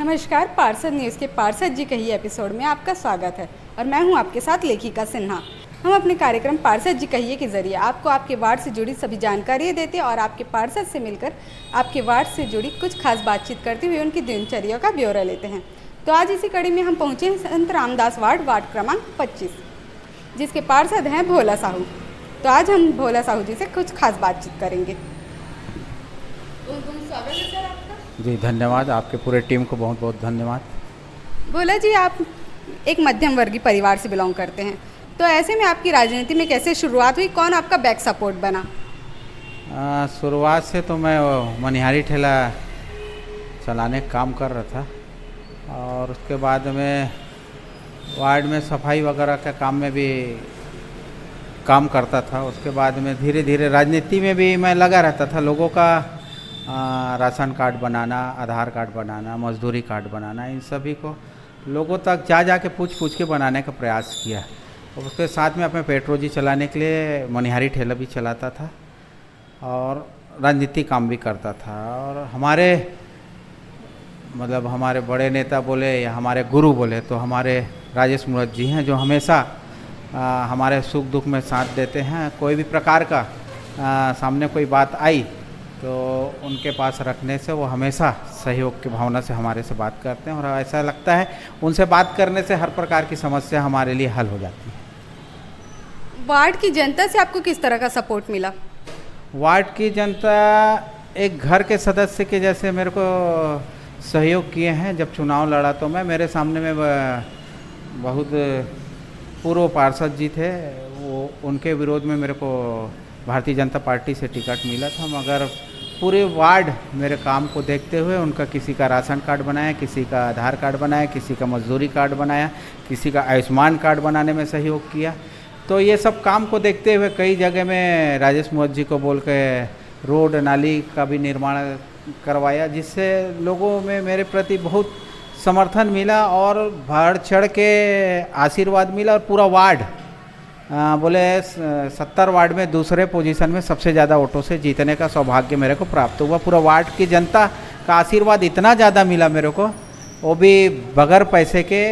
नमस्कार, पार्षद न्यूज़ के पार्षद जी कहिए एपिसोड में आपका स्वागत है और मैं हूं आपके साथ लेखिका सिन्हा। हम अपने कार्यक्रम पार्षद जी कहिए के जरिए आपको आपके वार्ड से जुड़ी सभी जानकारियां देते हैं और आपके पार्षद से मिलकर आपके वार्ड से जुड़ी कुछ खास बातचीत करते हुए उनकी दिनचर्या का ब्यौरा लेते हैं। तो आज इसी कड़ी में हम पहुँचे हैं संत रामदास वार्ड क्रमांक 25, जिसके पार्षद हैं भोला साहू। तो आज हम भोला साहू जी से कुछ खास बातचीत करेंगे। स्वागत है सर आपका। जी धन्यवाद, आपके पूरे टीम को बहुत बहुत धन्यवाद। भोला जी, आप एक मध्यम वर्गीय परिवार से बिलोंग करते हैं, तो ऐसे में आपकी राजनीति में कैसे शुरुआत हुई? कौन आपका बैक सपोर्ट बना? शुरुआत से तो मैं मनिहारी ठेला चलाने का काम कर रहा था और उसके बाद में वार्ड में सफाई वगैरह के काम में भी काम करता था। उसके बाद में धीरे धीरे राजनीति में भी मैं लगा रहता था। लोगों का राशन कार्ड बनाना, आधार कार्ड बनाना, मजदूरी कार्ड बनाना, इन सभी को लोगों तक जा के पूछ के बनाने का प्रयास किया। और उसके साथ में अपने पेट्रोजी चलाने के लिए मनिहारी ठेला भी चलाता था और राजनीतिक काम भी करता था। और हमारे बड़े नेता बोले या हमारे गुरु बोले तो हमारे राजेश मूर्त जी हैं, जो हमेशा हमारे सुख दुख में साथ देते हैं। कोई भी प्रकार का सामने कोई बात आई तो उनके पास रखने से वो हमेशा सहयोग की भावना से हमारे से बात करते हैं और ऐसा लगता है उनसे बात करने से हर प्रकार की समस्या हमारे लिए हल हो जाती है। वार्ड की जनता से आपको किस तरह का सपोर्ट मिला? वार्ड की जनता एक घर के सदस्य के जैसे मेरे को सहयोग किए हैं। जब चुनाव लड़ा तो मेरे सामने में बहुत पूर्व पार्षद जी थे, वो उनके विरोध में मेरे को भारतीय जनता पार्टी से टिकट मिला था, मगर पूरे वार्ड मेरे काम को देखते हुए उनका किसी का राशन कार्ड बनाया, किसी का आधार कार्ड बनाया, किसी का मजदूरी कार्ड बनाया, किसी का आयुष्मान कार्ड बनाने में सहयोग किया। तो ये सब काम को देखते हुए कई जगह में राजेश मूर्त जी को बोल के रोड नाली का भी निर्माण करवाया, जिससे लोगों में मेरे प्रति बहुत समर्थन मिला और बढ़ चढ़ के आशीर्वाद मिला। और पूरा वार्ड बोले 70 वार्ड में दूसरे पोजीशन में सबसे ज़्यादा वोटों से जीतने का सौभाग्य मेरे को प्राप्त हुआ। पूरा वार्ड की जनता का आशीर्वाद इतना ज़्यादा मिला मेरे को, वो भी बगैर पैसे के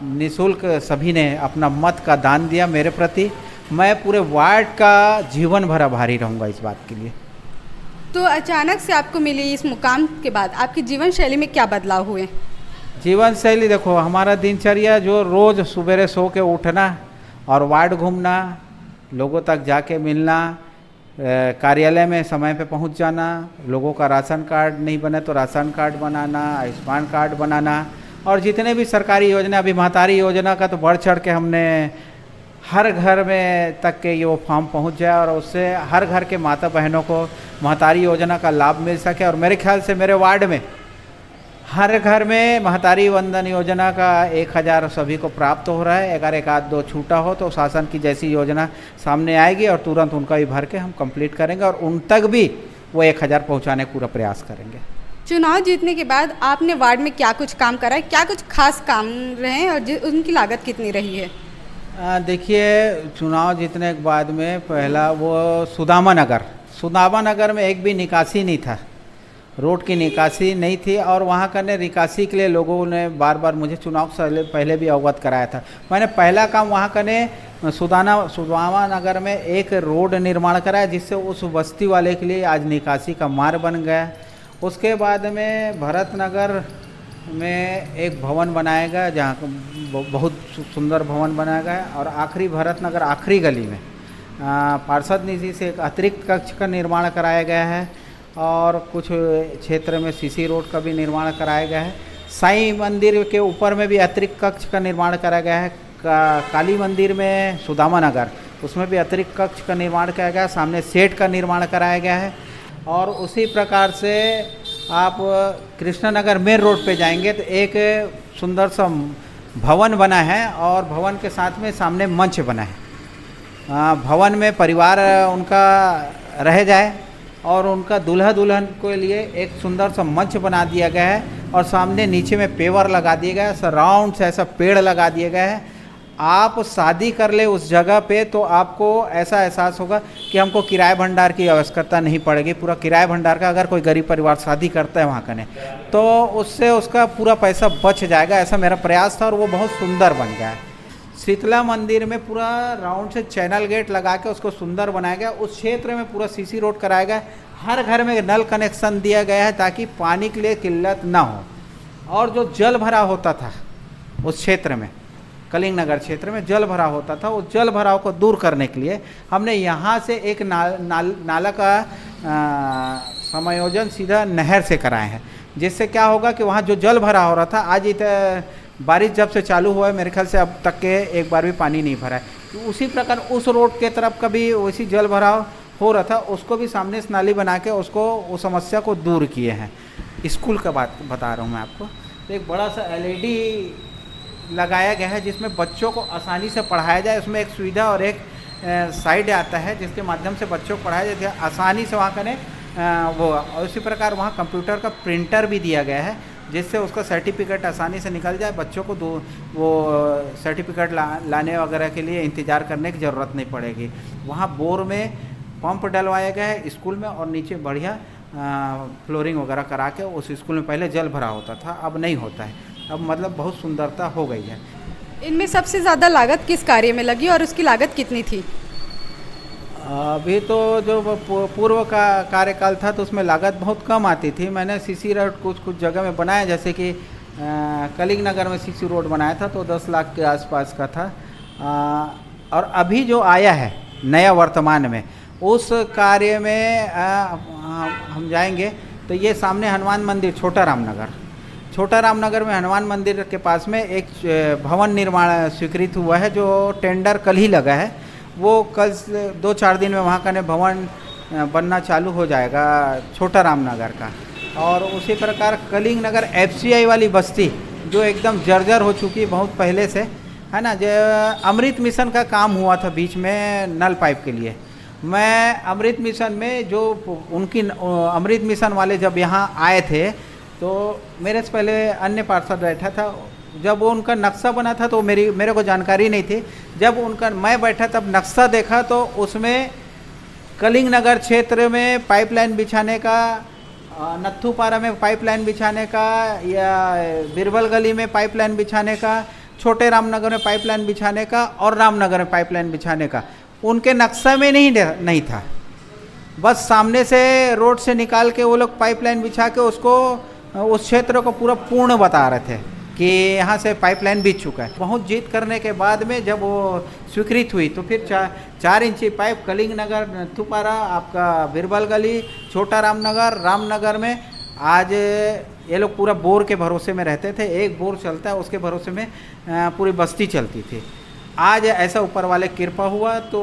निःशुल्क सभी ने अपना मत का दान दिया मेरे प्रति। मैं पूरे वार्ड का जीवन भर आभारी रहूँगा इस बात के लिए। तो अचानक से आपको मिली इस मुकाम के बाद आपकी जीवन शैली में क्या बदलाव हुए? जीवन शैली देखो, हमारा दिनचर्या जो रोज़ सुबह सो के उठना और वार्ड घूमना, लोगों तक जाके मिलना, कार्यालय में समय पे पहुंच जाना, लोगों का राशन कार्ड नहीं बने तो राशन कार्ड बनाना, आयुष्मान कार्ड बनाना, और जितने भी सरकारी योजना, अभी महतारी योजना का तो बढ़ चढ़ के हमने हर घर में तक के ये वो फॉर्म पहुंच जाए और उससे हर घर के माता बहनों को महतारी योजना का लाभ मिल सके। और मेरे ख्याल से मेरे वार्ड में हर घर में महतारी वंदन योजना का 1000 सभी को प्राप्त हो रहा है। अगर एक आध दो छूटा हो तो शासन की जैसी योजना सामने आएगी और तुरंत उनका भी भर के हम कंप्लीट करेंगे और उन तक भी वो 1000 पहुंचाने का पूरा प्रयास करेंगे। चुनाव जीतने के बाद आपने वार्ड में क्या कुछ काम करा है? क्या कुछ खास काम रहे और उनकी लागत कितनी रही है? देखिए, चुनाव जीतने के बाद में पहला वो सुदामा नगर में एक भी निकासी नहीं था, रोड की निकासी नहीं थी और वहाँ करने निकासी के लिए लोगों ने बार बार मुझे चुनाव से पहले भी अवगत कराया था। मैंने पहला काम वहाँ करने सुदामा नगर में एक रोड निर्माण कराया, जिससे उस बस्ती वाले के लिए आज निकासी का मार्ग बन गया। उसके बाद में भरत नगर में एक भवन बनाया गया, जहाँ बहुत सुंदर भवन बनाया गया। और आखिरी भरत नगर आखिरी गली में पार्षद निधि से एक अतिरिक्त कक्ष का निर्माण कराया गया है और कुछ क्षेत्र में सीसी रोड का भी निर्माण कराया गया है। साईं मंदिर के ऊपर में भी अतिरिक्त कक्ष का निर्माण कराया गया है। काली मंदिर में सुदामा नगर, उसमें भी अतिरिक्त कक्ष का निर्माण कराया गया है। सामने शेड का निर्माण कराया गया है। और उसी प्रकार से आप कृष्णनगर मेन रोड पे जाएंगे तो एक सुंदर सा भवन बना है और भवन के साथ में सामने मंच बना है। भवन में परिवार उनका रह जाए और उनका दूल्हा दुल्हन के लिए एक सुंदर सा मंच बना दिया गया है और सामने नीचे में पेवर लगा दिया गया है, राउंड से ऐसा पेड़ लगा दिया गया है आप शादी कर ले उस जगह पे तो आपको ऐसा एहसास होगा कि हमको किराए भंडार की आवश्यकता नहीं पड़ेगी। पूरा किराए भंडार का अगर कोई गरीब परिवार शादी करता है वहाँ कने तो उससे उसका पूरा पैसा बच जाएगा, ऐसा मेरा प्रयास था और वो बहुत सुंदर बन गया है। शीतला मंदिर में पूरा राउंड से चैनल गेट लगा के उसको सुंदर बनाया गया। उस क्षेत्र में पूरा सीसी रोड कराया गया, हर घर में नल कनेक्शन दिया गया है ताकि पानी के लिए किल्लत ना हो। और जो जल भरा होता था उस क्षेत्र में, कलिंग नगर क्षेत्र में जल भरा होता था, उस जल भराव को दूर करने के लिए हमने यहाँ से एक नाला का समायोजन सीधा नहर से कराए हैं, जिससे क्या होगा कि वहाँ जो जल भरा हो रहा था, आज बारिश जब से चालू हुआ है मेरे ख्याल से अब तक के एक बार भी पानी नहीं भरा है। तो उसी प्रकार उस रोड के तरफ कभी वैसी जल भराव हो रहा था, उसको भी सामने से नाली बना के उसको उस समस्या को दूर किए हैं। स्कूल का बात बता रहा हूँ मैं आपको। तो एक बड़ा सा LED लगाया गया है जिसमें बच्चों को आसानी से पढ़ाया जाए। उसमें एक सुविधा और एक साइड आता है जिसके माध्यम से बच्चों को पढ़ाया जाए आसानी से वहाँ करें वो। और उसी प्रकार वहाँ कंप्यूटर का प्रिंटर भी दिया गया है जिससे उसका सर्टिफिकेट आसानी से निकल जाए, बच्चों को वो सर्टिफिकेट लाने वगैरह के लिए इंतज़ार करने की ज़रूरत नहीं पड़ेगी। वहाँ बोर में पंप डलवाया गया है स्कूल में और नीचे बढ़िया फ्लोरिंग वगैरह करा के उस स्कूल में पहले जल भरा होता था, अब नहीं होता है। अब मतलब बहुत सुंदरता हो गई है। इनमें सबसे ज़्यादा लागत किस कार्य में लगी और उसकी लागत कितनी थी? अभी तो जो पूर्व का कार्यकाल था तो उसमें लागत बहुत कम आती थी। मैंने सीसी रोड कुछ जगह में बनाया, जैसे कि कलिंग नगर में सीसी रोड बनाया था तो 10 लाख के आसपास का था। और अभी जो आया है नया वर्तमान में उस कार्य में हम जाएंगे तो ये सामने हनुमान मंदिर छोटा रामनगर में हनुमान मंदिर के पास में एक भवन निर्माण स्वीकृत हुआ है जो टेंडर कल ही लगा है। वो कल 2-4 दिन में वहाँ का भवन बनना चालू हो जाएगा छोटा रामनगर का। और उसी प्रकार कलिंग नगर FCI वाली बस्ती जो एकदम जर्जर हो चुकी बहुत पहले से है ना, जो अमृत मिशन का काम हुआ था बीच में नल पाइप के लिए। मैं अमृत मिशन में जो उनकी अमृत मिशन वाले जब यहाँ आए थे तो मेरे से पहले अन्य पार्षद बैठा था, जब वो उनका नक्शा बना था तो मेरे को जानकारी नहीं थी। जब उनका मैं बैठा तब नक्शा देखा तो उसमें कलिंग नगर क्षेत्र में पाइपलाइन बिछाने का, नत्थूपारा में पाइपलाइन बिछाने का या बिरबल गली में पाइपलाइन बिछाने का, छोटे रामनगर में पाइपलाइन बिछाने का और रामनगर में पाइपलाइन बिछाने का उनके नक्शा में नहीं था। बस सामने से रोड से निकाल के वो लोग पाइपलाइन बिछा के उसको उस क्षेत्र को पूरा पूर्ण बता रहे थे कि यहाँ से पाइपलाइन बिछ चुका है। बहुत जीत करने के बाद में जब वो स्वीकृत हुई तो फिर 4 इंची पाइप कलिंग नगर, नत्थूपारा, आपका बिरबल गली, छोटा रामनगर में आज ये लोग पूरा बोर के भरोसे में रहते थे। एक बोर चलता है उसके भरोसे में पूरी बस्ती चलती थी। आज ऐसा ऊपर वाले कृपा हुआ तो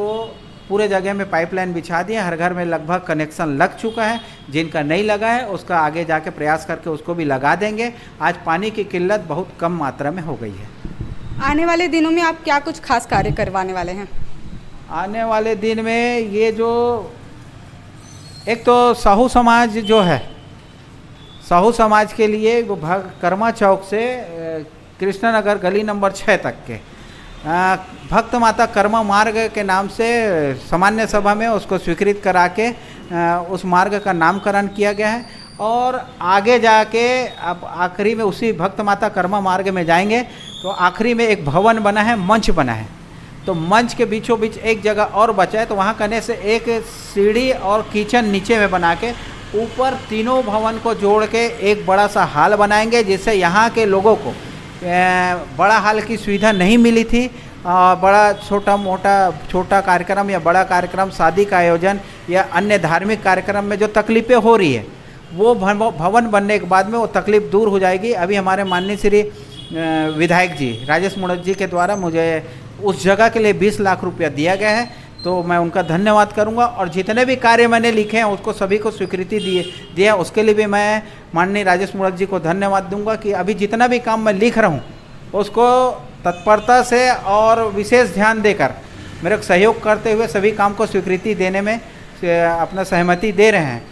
पूरे जगह में पाइपलाइन बिछा दिए, हर घर में लगभग कनेक्शन लग चुका है। जिनका नहीं लगा है उसका आगे जाके प्रयास करके उसको भी लगा देंगे। आज पानी की किल्लत बहुत कम मात्रा में हो गई है। आने वाले दिनों में आप क्या कुछ खास कार्य करवाने वाले हैं? आने वाले दिन में ये जो एक तो साहू समाज जो है, साहू समाज के लिए वो कर्मा चौक से कृष्णनगर गली नंबर 6 तक के भक्त माता कर्मा मार्ग के नाम से सामान्य सभा में उसको स्वीकृत करा के उस मार्ग का नामकरण किया गया है। और आगे जाके अब आखिरी में उसी भक्त माता कर्मा मार्ग में जाएंगे तो आखिरी में एक भवन बना है, मंच बना है। तो मंच के बीचों बीच एक जगह और बचा है तो वहाँ करने से एक सीढ़ी और किचन नीचे में बना के ऊपर तीनों भवन को जोड़ के एक बड़ा सा हॉल बनाएंगे, जिससे यहाँ के लोगों को बड़ा हॉल की सुविधा नहीं मिली थी। बड़ा छोटा कार्यक्रम या बड़ा कार्यक्रम, शादी का आयोजन या अन्य धार्मिक कार्यक्रम में जो तकलीफ़ें हो रही है वो भवन बनने के बाद में वो तकलीफ़ दूर हो जाएगी। अभी हमारे माननीय श्री विधायक जी राजेश मुड़त जी के द्वारा मुझे उस जगह के लिए 20 लाख रुपया दिया गया है, तो मैं उनका धन्यवाद करूंगा। और जितने भी कार्य मैंने लिखे हैं उसको सभी को स्वीकृति दिया, उसके लिए भी मैं माननीय राजेश मुड़त जी को धन्यवाद दूंगा कि अभी जितना भी काम मैं लिख रहा हूँ उसको तत्परता से और विशेष ध्यान देकर मेरे को सहयोग करते हुए सभी काम को स्वीकृति देने में अपना सहमति दे रहे हैं।